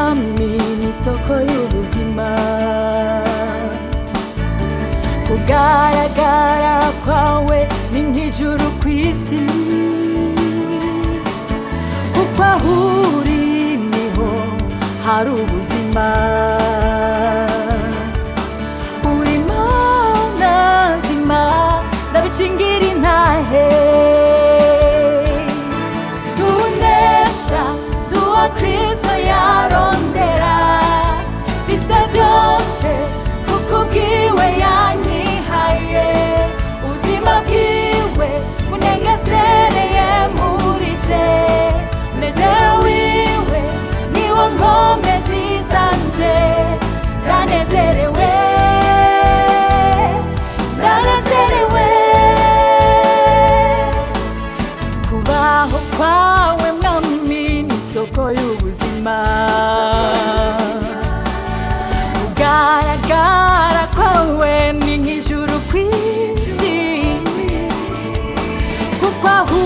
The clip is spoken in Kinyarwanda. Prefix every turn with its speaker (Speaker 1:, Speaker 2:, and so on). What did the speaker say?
Speaker 1: mwami ni isoko y'ubuzima, kugaragara kwawe ni nk'ijuru ku isi, kuko aho uri niho hari ubuzima. Uri Mana nzima ndabishingira intahe, tunesha duwa Kristo yarondera, vise byose kuko ubwiwe yanyihaye, ubuzima bwiwe bunengesereye muri je, mezero wiwe niwo nkomezi zanje, ndanezerewe ndanezerewe, kubaho kwawe mwami ni isoko y'ubuzima, kugaragara kwawe ni nk'ijuru ku isi, kuko aho